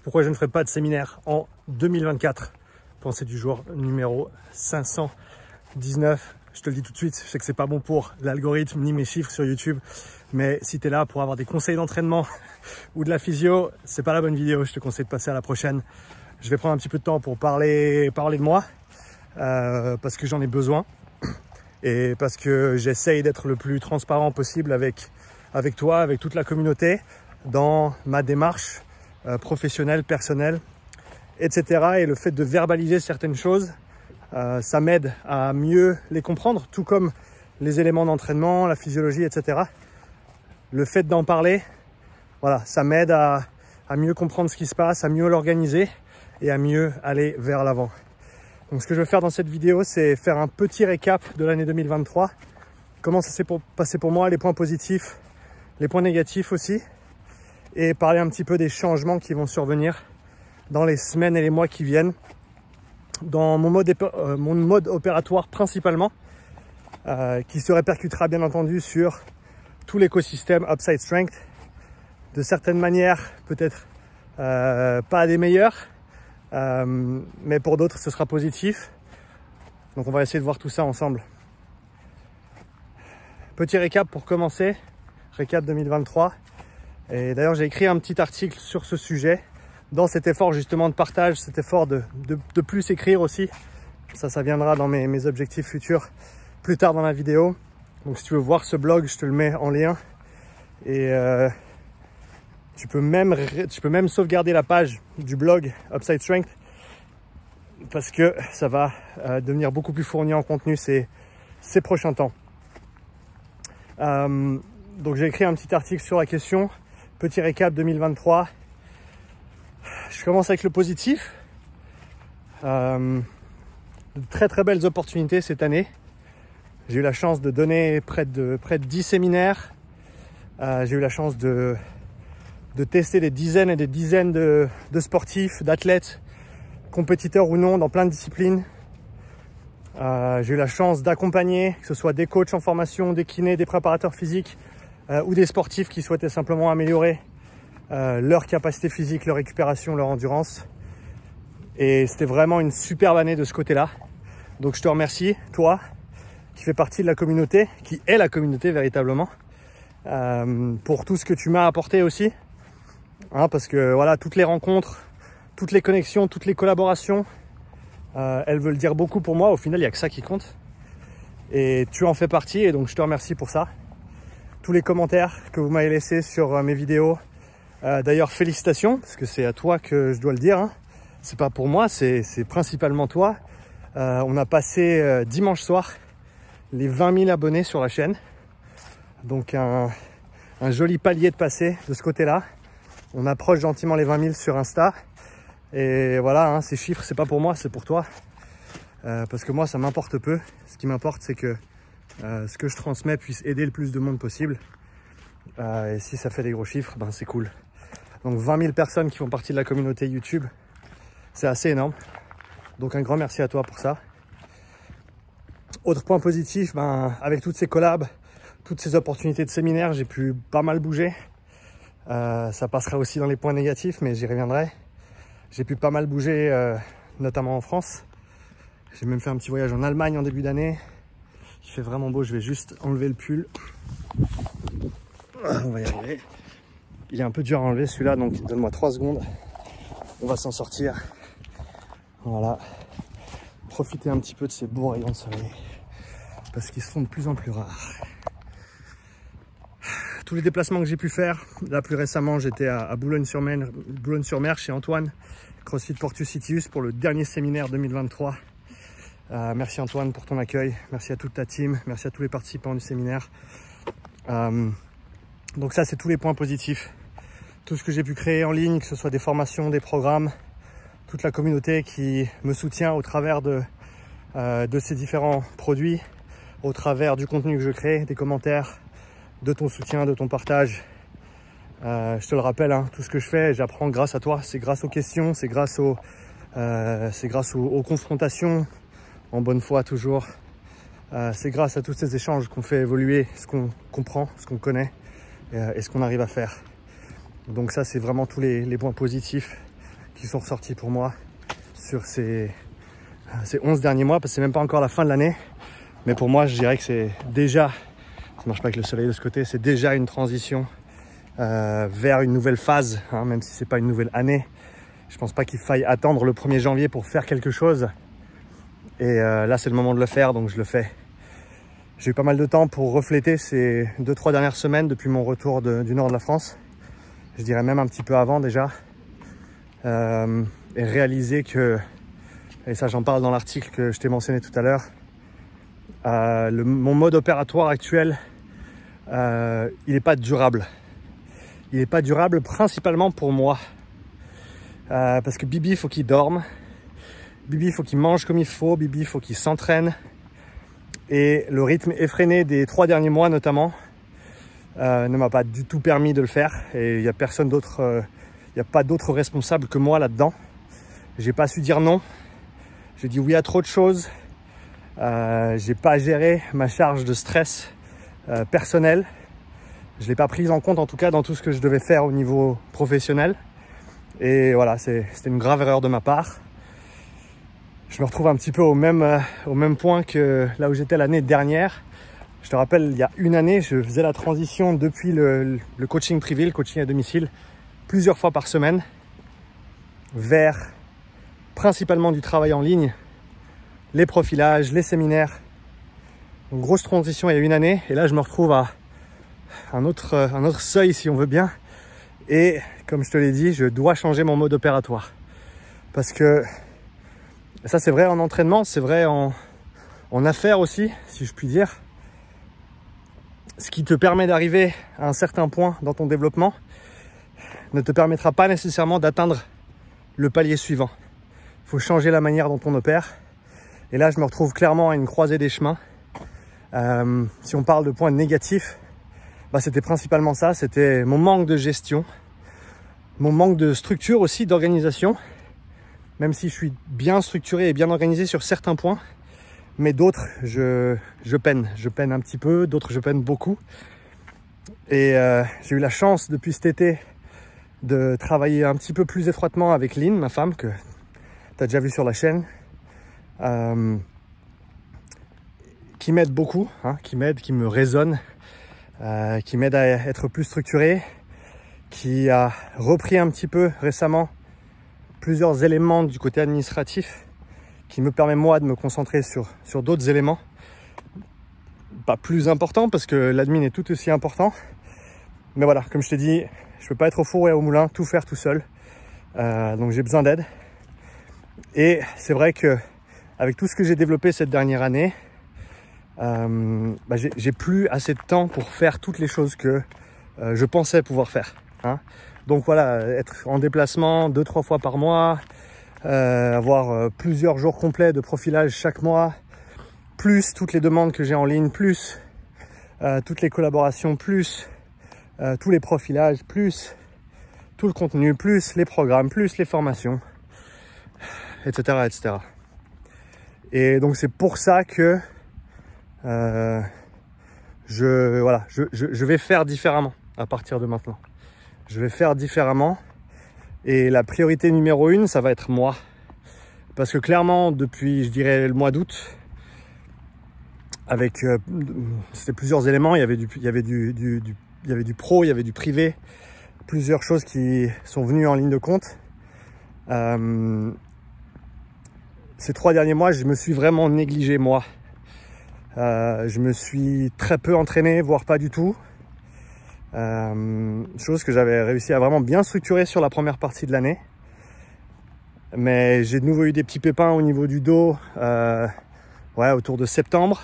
pourquoi je ne ferai pas de séminaire en 2024. Pensée du jour numéro 519. Je te le dis tout de suite, je sais que c'est pas bon pour l'algorithme ni mes chiffres sur YouTube, mais si tu es là pour avoir des conseils d'entraînement ou de la physio, c'est pas la bonne vidéo. Je te conseille de passer à la prochaine. Je vais prendre un petit peu de temps pour parler de moi, parce que j'en ai besoin et parce que j'essaye d'être le plus transparent possible avec toi, avec toute la communauté, dans ma démarche professionnelle, personnelle, etc. Et le fait de verbaliser certaines choses, ça m'aide à mieux les comprendre, tout comme les éléments d'entraînement, la physiologie, etc. Le fait d'en parler, voilà, ça m'aide à mieux comprendre ce qui se passe, à mieux l'organiser et à mieux aller vers l'avant. Donc ce que je vais faire dans cette vidéo, c'est faire un petit récap de l'année 2023. Comment ça s'est passé pour moi, les points positifs, les points négatifs aussi. Et parler un petit peu des changements qui vont survenir dans les semaines et les mois qui viennent. Dans mon mode opératoire principalement, qui se répercutera bien entendu sur tout l'écosystème Upside Strength. De certaines manières, peut-être pas des meilleures, mais pour d'autres ce sera positif. Donc on va essayer de voir tout ça ensemble. Petit récap pour commencer, récap 2023. Et d'ailleurs j'ai écrit un petit article sur ce sujet, dans cet effort justement de partage, cet effort de plus écrire aussi. Ça viendra dans mes objectifs futurs plus tard dans la vidéo. Donc si tu veux voir ce blog, je te le mets en lien. Et tu peux même sauvegarder la page du blog Upside Strength, parce que ça va devenir beaucoup plus fourni en contenu ces prochains temps. Donc j'ai écrit un petit article sur la question. Petit récap 2023. Je commence avec le positif. De très belles opportunités cette année. J'ai eu la chance de donner près de 10 séminaires. J'ai eu la chance de tester des dizaines et des dizaines de sportifs, d'athlètes, compétiteurs ou non, dans plein de disciplines. J'ai eu la chance d'accompagner, que ce soit des coachs en formation, des kinés, des préparateurs physiques, ou des sportifs qui souhaitaient simplement améliorer leur capacité physique, leur récupération, leur endurance. Et c'était vraiment une superbe année de ce côté-là. Donc je te remercie, toi, qui fais partie de la communauté, qui est la communauté véritablement, pour tout ce que tu m'as apporté aussi. Parce que voilà, toutes les rencontres, toutes les connexions, toutes les collaborations, elles veulent dire beaucoup pour moi. Au final, il n'y a que ça qui compte. Et tu en fais partie, et donc je te remercie pour ça. Tous les commentaires que vous m'avez laissés sur mes vidéos. D'ailleurs, félicitations, parce que c'est à toi que je dois le dire. C'est pas pour moi, c'est principalement toi. On a passé dimanche soir les 20 000 abonnés sur la chaîne. Donc un joli palier de passé de ce côté-là. On approche gentiment les 20 000 sur Insta. Et voilà, ces chiffres, c'est pas pour moi, c'est pour toi. Parce que moi, ça m'importe peu. Ce qui m'importe, c'est que ce que je transmets puisse aider le plus de monde possible. Et si ça fait des gros chiffres, ben c'est cool. Donc 20 000 personnes qui font partie de la communauté YouTube, c'est assez énorme. Donc un grand merci à toi pour ça. Autre point positif, avec toutes ces collabs, toutes ces opportunités de séminaires, j'ai pu pas mal bouger. Ça passera aussi dans les points négatifs, mais j'y reviendrai. J'ai pu pas mal bouger, notamment en France. J'ai même fait un petit voyage en Allemagne en début d'année. Il fait vraiment beau, je vais juste enlever le pull. On va y arriver. Il est un peu dur à enlever celui-là, donc donne-moi 3 secondes. On va s'en sortir. Voilà. Profitez un petit peu de ces beaux rayons de soleil, parce qu'ils sont de plus en plus rares. Tous les déplacements que j'ai pu faire, là plus récemment j'étais à Boulogne-sur-Mer chez Antoine, CrossFit Portus Citius, pour le dernier séminaire 2023. Merci Antoine pour ton accueil, merci à toute ta team, merci à tous les participants du séminaire. Donc ça, c'est tous les points positifs. Tout ce que j'ai pu créer en ligne, que ce soit des formations, des programmes, toute la communauté qui me soutient au travers de ces différents produits, au travers du contenu que je crée, des commentaires, de ton soutien, de ton partage. Je te le rappelle, tout ce que je fais, j'apprends grâce à toi. C'est grâce aux questions, c'est grâce aux confrontations, en bonne foi toujours. C'est grâce à tous ces échanges qu'on fait évoluer ce qu'on comprend, ce qu'on connaît et ce qu'on arrive à faire. Donc ça, c'est vraiment tous les points positifs qui sont ressortis pour moi sur ces 11 derniers mois, parce que c'est même pas encore la fin de l'année. Mais pour moi, je dirais que c'est déjà, ça marche pas avec le soleil de ce côté, c'est déjà une transition vers une nouvelle phase, hein, même si c'est pas une nouvelle année. Je pense pas qu'il faille attendre le 1er janvier pour faire quelque chose. Et là, c'est le moment de le faire, donc je le fais. J'ai eu pas mal de temps pour refléter ces 2-3 dernières semaines depuis mon retour du nord de la France. Je dirais même un petit peu avant déjà. Et réaliser que, et ça j'en parle dans l'article que je t'ai mentionné tout à l'heure, mon mode opératoire actuel, il n'est pas durable. Il n'est pas durable principalement pour moi. Parce que Bibi, il faut qu'il dorme. Bibi, il faut qu'il mange comme il faut. Bibi, il faut qu'il s'entraîne. Et le rythme effréné des 3 derniers mois notamment ne m'a pas du tout permis de le faire. Et il n'y a personne d'autre, il n'y a pas d'autre responsable que moi là-dedans. J'ai pas su dire non. J'ai dit oui à trop de choses. J'ai pas géré ma charge de stress personnelle. Je l'ai pas prise en compte en tout cas dans tout ce que je devais faire au niveau professionnel. Et voilà, c'était une grave erreur de ma part. Je me retrouve un petit peu au même point que là où j'étais l'année dernière. Je te rappelle, il y a une année, je faisais la transition depuis le coaching privé, le coaching à domicile, plusieurs fois par semaine, vers principalement du travail en ligne, les profilages, les séminaires. Une grosse transition il y a une année. Et là, je me retrouve à un autre seuil, si on veut bien. Et comme je te l'ai dit, je dois changer mon mode opératoire. Parce que ça, c'est vrai en entraînement, c'est vrai en affaires aussi, si je puis dire. Ce qui te permet d'arriver à un certain point dans ton développement ne te permettra pas nécessairement d'atteindre le palier suivant. Il faut changer la manière dont on opère. Et là, je me retrouve clairement à une croisée des chemins. Si on parle de points négatifs, c'était principalement ça. C'était mon manque de gestion, mon manque de structure aussi, d'organisation. Même si je suis bien structuré et bien organisé sur certains points, mais d'autres, je peine. Je peine un petit peu, d'autres, je peine beaucoup. Et j'ai eu la chance depuis cet été de travailler un petit peu plus étroitement avec Lynn, ma femme, que tu as déjà vu sur la chaîne, qui m'aide beaucoup, hein, qui me raisonne, qui m'aide à être plus structuré, qui a repris un petit peu récemment plusieurs éléments du côté administratif, qui me permet moi de me concentrer sur d'autres éléments, pas plus importants parce que l'admin est tout aussi important. Mais voilà, comme je t'ai dit, je peux pas être au four et au moulin, tout faire tout seul, donc j'ai besoin d'aide. Et c'est vrai que avec tout ce que j'ai développé cette dernière année, j'ai plus assez de temps pour faire toutes les choses que je pensais pouvoir faire, hein. Donc voilà, être en déplacement 2-3 fois par mois, avoir plusieurs jours complets de profilage chaque mois, plus toutes les demandes que j'ai en ligne, plus toutes les collaborations, plus tous les profilages, plus tout le contenu, plus les programmes, plus les formations, etc. etc. Et donc c'est pour ça que je vais faire différemment à partir de maintenant. Je vais faire différemment. Et la priorité numéro 1, ça va être moi. Parce que clairement, depuis, je dirais, le mois d'août, avec c'était plusieurs éléments, il y avait du pro, il y avait du privé, plusieurs choses qui sont venues en ligne de compte. Ces 3 derniers mois, je me suis vraiment négligé, moi. Je me suis très peu entraîné, voire pas du tout. Chose que j'avais réussi à vraiment bien structurer sur la première partie de l'année. Mais j'ai de nouveau eu des petits pépins au niveau du dos autour de septembre.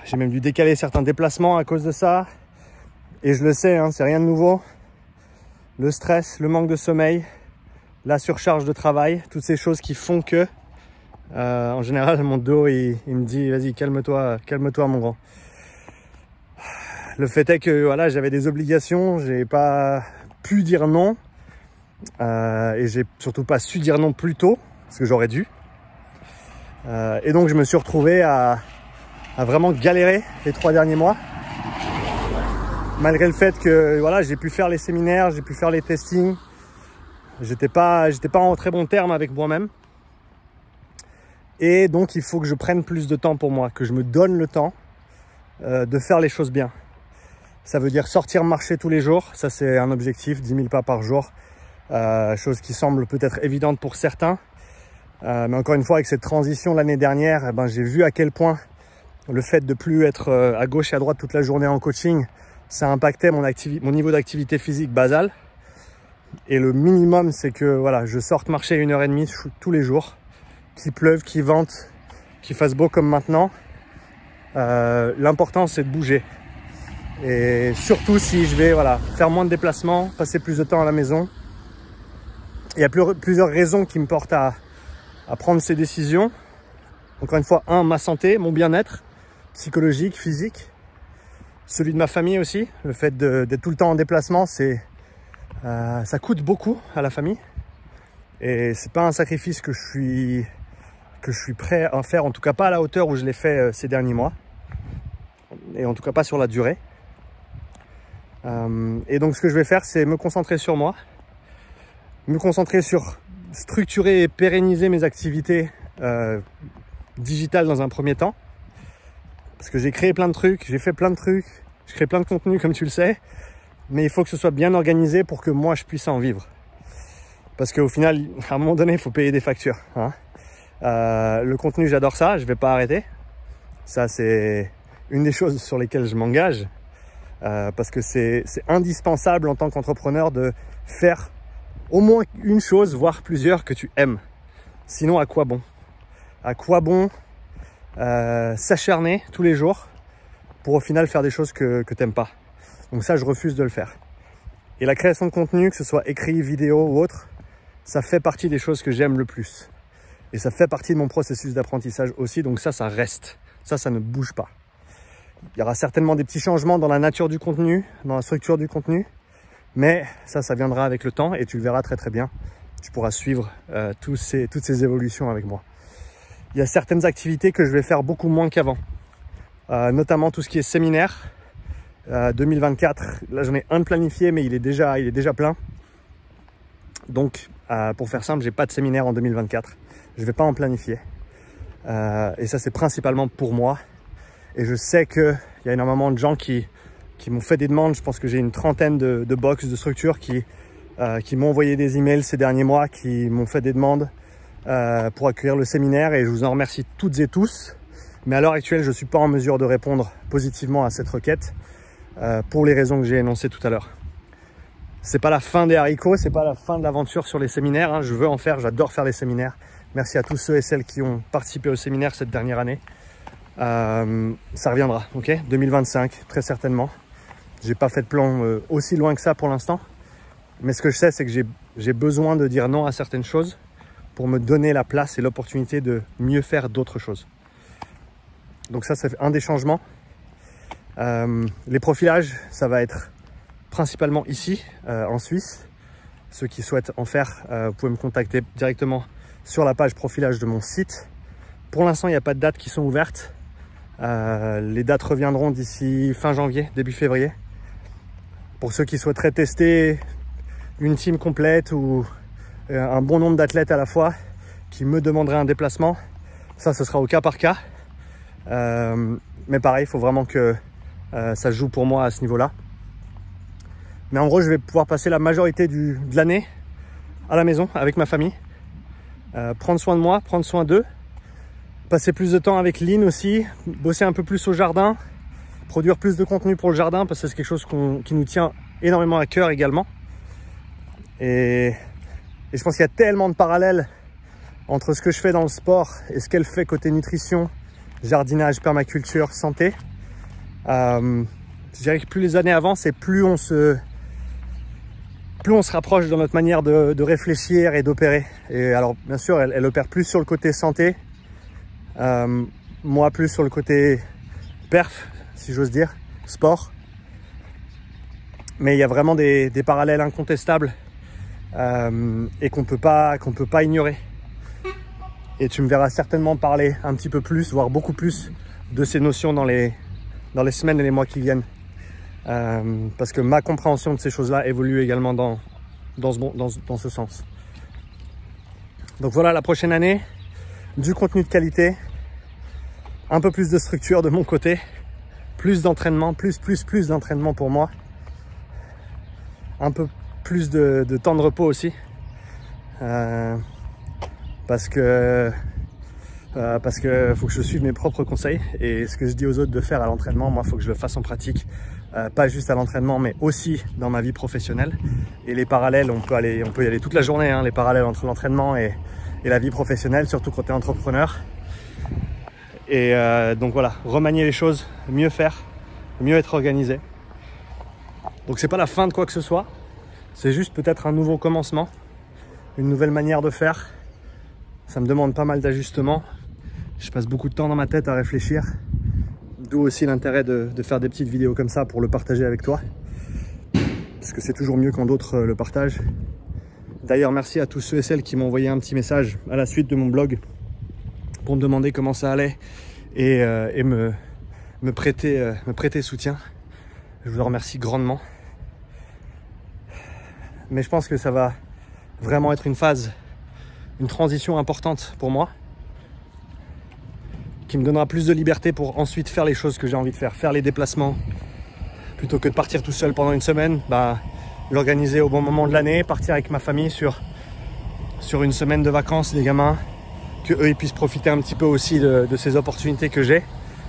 J'ai même dû décaler certains déplacements à cause de ça. Et je le sais, hein, c'est rien de nouveau. Le stress, le manque de sommeil, la surcharge de travail, toutes ces choses qui font que en général mon dos il me dit vas-y calme-toi mon grand. Le fait est que voilà, j'avais des obligations, j'ai pas pu dire non et j'ai surtout pas su dire non plus tôt parce que j'aurais dû. Et donc je me suis retrouvé à vraiment galérer les 3 derniers mois, malgré le fait que voilà, j'ai pu faire les séminaires, j'ai pu faire les testings, J'étais pas en très bon terme avec moi-même. Et donc, il faut que je prenne plus de temps pour moi, que je me donne le temps de faire les choses bien. Ça veut dire sortir marcher tous les jours. Ça, c'est un objectif, 10 000 pas par jour. Chose qui semble peut-être évidente pour certains. Mais encore une fois, avec cette transition l'année dernière, eh ben, j'ai vu à quel point le fait de plus être à gauche et à droite toute la journée en coaching, ça impactait mon niveau d'activité physique basale. Et le minimum, c'est que voilà, je sorte marcher 1h30 tous les jours. Qu'il pleuve, qu'il vente, qu'il fasse beau comme maintenant. L'important, c'est de bouger. Et surtout si je vais faire moins de déplacements, passer plus de temps à la maison. Il y a plusieurs raisons qui me portent à prendre ces décisions. Encore une fois, ma santé, mon bien-être psychologique, physique. Celui de ma famille aussi. Le fait d'être tout le temps en déplacement, ça coûte beaucoup à la famille. Et c'est pas un sacrifice que je suis prêt à faire, en tout cas pas à la hauteur où je l'ai fait ces derniers mois. Et en tout cas pas sur la durée. Et donc ce que je vais faire, c'est me concentrer sur moi. Me concentrer sur structurer et pérenniser mes activités digitales dans un premier temps. Parce que j'ai créé plein de trucs, j'ai fait plein de trucs, je crée plein de contenu comme tu le sais. Mais il faut que ce soit bien organisé pour que moi je puisse en vivre. Parce qu'au final, à un moment donné, il faut payer des factures. Hein. Le contenu, j'adore ça, je ne vais pas arrêter. Ça, c'est une des choses sur lesquelles je m'engage. Parce que c'est indispensable en tant qu'entrepreneur de faire au moins une chose, voire plusieurs, que tu aimes. Sinon, à quoi bon? À quoi bon s'acharner tous les jours pour au final faire des choses que tu n'aimes pas? Donc ça, je refuse de le faire. Et la création de contenu, que ce soit écrit, vidéo ou autre, ça fait partie des choses que j'aime le plus. Et ça fait partie de mon processus d'apprentissage aussi. Donc ça reste. Ça ne bouge pas. Il y aura certainement des petits changements dans la nature du contenu, dans la structure du contenu. Mais ça viendra avec le temps et tu le verras très très bien. Tu pourras suivre toutes ces évolutions avec moi. Il y a certaines activités que je vais faire beaucoup moins qu'avant. Notamment tout ce qui est séminaire. 2024, là j'en ai un de planifié, mais il est déjà plein. Donc, pour faire simple, j'ai pas de séminaire en 2024. Je vais pas en planifier. Et ça, c'est principalement pour moi. Et je sais qu'il y a énormément de gens qui m'ont fait des demandes. Je pense que j'ai une trentaine de box, de structures qui m'ont envoyé des emails ces derniers mois, qui m'ont fait des demandes pour accueillir le séminaire. Et je vous en remercie toutes et tous. Mais à l'heure actuelle, je ne suis pas en mesure de répondre positivement à cette requête pour les raisons que j'ai énoncées tout à l'heure. C'est pas la fin des haricots, c'est pas la fin de l'aventure sur les séminaires. Hein. Je veux en faire, j'adore faire les séminaires. Merci à tous ceux et celles qui ont participé au séminaire cette dernière année. Ça reviendra, ok? 2025, très certainement. J'ai pas fait de plan aussi loin que ça pour l'instant. Mais ce que je sais, c'est que j'ai besoin de dire non à certaines choses pour me donner la place et l'opportunité de mieux faire d'autres choses. Donc ça, c'est un des changements. Les profilages, ça va être principalement ici, en Suisse. Ceux qui souhaitent en faire, vous pouvez me contacter directement sur la page profilage de mon site. Pour l'instant, il n'y a pas de dates qui sont ouvertes. Les dates reviendront d'ici fin janvier, début février. Pour ceux qui souhaiteraient tester une team complète ou un bon nombre d'athlètes à la fois qui me demanderaient un déplacement, ça, ce sera au cas par cas. Mais pareil, il faut vraiment que ça se joue pour moi à ce niveau-là. Mais en gros, je vais pouvoir passer la majorité de l'année à la maison avec ma famille. Prendre soin de moi, prendre soin d'eux. Passer plus de temps avec Lynn aussi. Bosser un peu plus au jardin. Produire plus de contenu pour le jardin parce que c'est quelque chose qui nous tient énormément à cœur également. Et je pense qu'il y a tellement de parallèles entre ce que je fais dans le sport et ce qu'elle fait côté nutrition, jardinage, permaculture, santé. Je dirais que plus les années avancent et plus on se rapproche dans notre manière de réfléchir et d'opérer. Et alors, bien sûr, elle opère plus sur le côté santé, moi plus sur le côté perf, si j'ose dire, sport. Mais il y a vraiment des parallèles incontestables et qu'on peut pas ignorer. Et tu me verras certainement parler un petit peu plus, voire beaucoup plus de ces notions dans les semaines et les mois qui viennent. Parce que ma compréhension de ces choses-là évolue également dans ce sens. Donc voilà, la prochaine année, du contenu de qualité, un peu plus de structure de mon côté, plus d'entraînement, plus d'entraînement pour moi, un peu plus de temps de repos aussi, parce que faut que je suive mes propres conseils, et ce que je dis aux autres de faire à l'entraînement, moi faut que je le fasse en pratique, pas juste à l'entraînement mais aussi dans ma vie professionnelle. Et les parallèles, on peut y aller toute la journée, hein, les parallèles entre l'entraînement et la vie professionnelle, surtout quand tu es entrepreneur. Et donc voilà, remanier les choses, mieux faire, mieux être organisé. Donc c'est pas la fin de quoi que ce soit, c'est juste peut-être un nouveau commencement, une nouvelle manière de faire. Ça me demande pas mal d'ajustements. Je passe beaucoup de temps dans ma tête à réfléchir. D'où aussi l'intérêt de faire des petites vidéos comme ça pour le partager avec toi. Parce que c'est toujours mieux quand d'autres le partagent. D'ailleurs, merci à tous ceux et celles qui m'ont envoyé un petit message à la suite de mon blog pour me demander comment ça allait et me prêter soutien. Je vous en remercie grandement. Mais je pense que ça va vraiment être une transition importante pour moi, qui me donnera plus de liberté pour ensuite faire les choses que j'ai envie de faire les déplacements, plutôt que de partir tout seul pendant une semaine, l'organiser au bon moment de l'année, partir avec ma famille sur une semaine de vacances des gamins, que eux ils puissent profiter un petit peu aussi de ces opportunités que j'ai,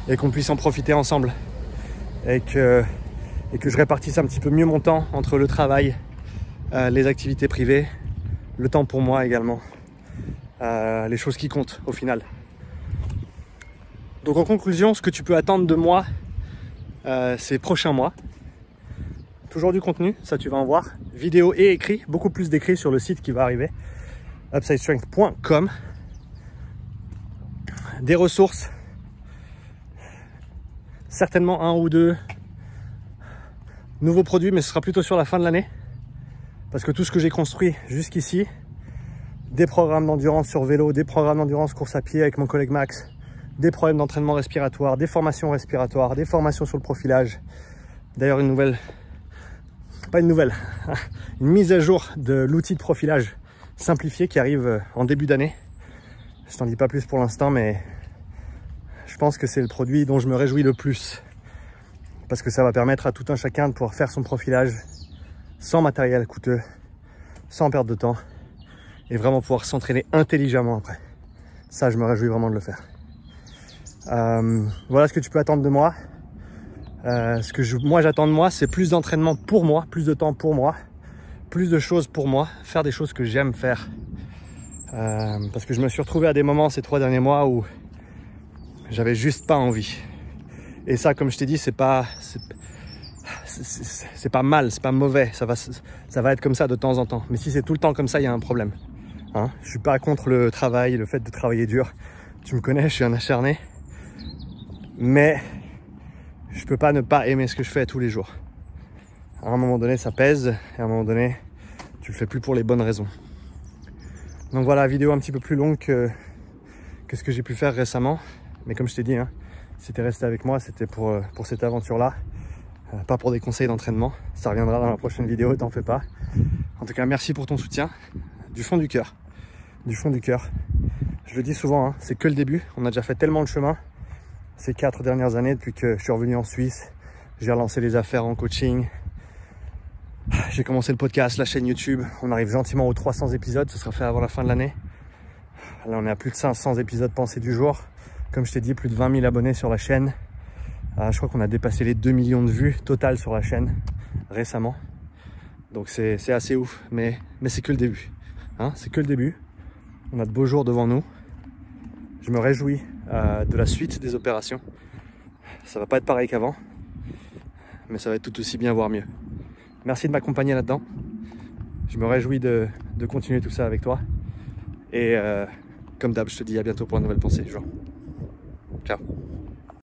et qu'on puisse en profiter ensemble, et que je répartisse un petit peu mieux mon temps entre le travail, les activités privées, le temps pour moi également, les choses qui comptent au final. Donc en conclusion, ce que tu peux attendre de moi ces prochains mois, toujours du contenu, ça tu vas en voir, vidéo et écrit, beaucoup plus d'écrits sur le site qui va arriver, upsidestrength.com, des ressources, certainement 1 ou 2 nouveaux produits, mais ce sera plutôt sur la fin de l'année, parce que tout ce que j'ai construit jusqu'ici, des programmes d'endurance sur vélo, des programmes d'endurance course à pied avec mon collègue Max, des problèmes d'entraînement respiratoire, des formations respiratoires, des formations sur le profilage. D'ailleurs, une mise à jour de l'outil de profilage simplifié qui arrive en début d'année. Je t'en dis pas plus pour l'instant, mais je pense que c'est le produit dont je me réjouis le plus, parce que ça va permettre à tout un chacun de pouvoir faire son profilage sans matériel coûteux, sans perdre de temps, et vraiment pouvoir s'entraîner intelligemment après. Ça, je me réjouis vraiment de le faire. Voilà ce que tu peux attendre de moi. Ce que moi j'attends de moi, c'est plus d'entraînement pour moi, plus de temps pour moi, plus de choses pour moi, faire des choses que j'aime faire. Parce que je me suis retrouvé à des moments ces 3 derniers mois où j'avais juste pas envie. Et ça, comme je t'ai dit, c'est pas mal, c'est pas mauvais. Ça va être comme ça de temps en temps. Mais si c'est tout le temps comme ça, il y a un problème. Hein, je suis pas contre le travail, le fait de travailler dur. Tu me connais, je suis un acharné. Mais je peux pas ne pas aimer ce que je fais tous les jours. À un moment donné, ça pèse, et à un moment donné, tu le fais plus pour les bonnes raisons. Donc voilà, vidéo un petit peu plus longue que ce que j'ai pu faire récemment. Mais comme je t'ai dit, hein, si t'es resté avec moi, c'était pour cette aventure-là, pas pour des conseils d'entraînement. Ça reviendra dans la prochaine vidéo, t'en fais pas. En tout cas, merci pour ton soutien, du fond du cœur. Du fond du cœur. Je le dis souvent, hein, c'est que le début. On a déjà fait tellement de chemin ces 4 dernières années depuis que je suis revenu en Suisse. J'ai relancé les affaires en coaching. J'ai commencé le podcast, la chaîne YouTube. On arrive gentiment aux 300 épisodes. Ce sera fait avant la fin de l'année. Là, on est à plus de 500 épisodes pensés du jour. Comme je t'ai dit, plus de 20 000 abonnés sur la chaîne. Je crois qu'on a dépassé les 2 millions de vues totales sur la chaîne récemment. Donc c'est assez ouf. Mais c'est que le début. Hein, c'est que le début. On a de beaux jours devant nous. Je me réjouis de la suite des opérations. Ça va pas être pareil qu'avant, mais ça va être tout aussi bien, voire mieux. Merci de m'accompagner là-dedans. Je me réjouis de continuer tout ça avec toi. Et comme d'hab, je te dis à bientôt pour une nouvelle pensée du jour. Ciao.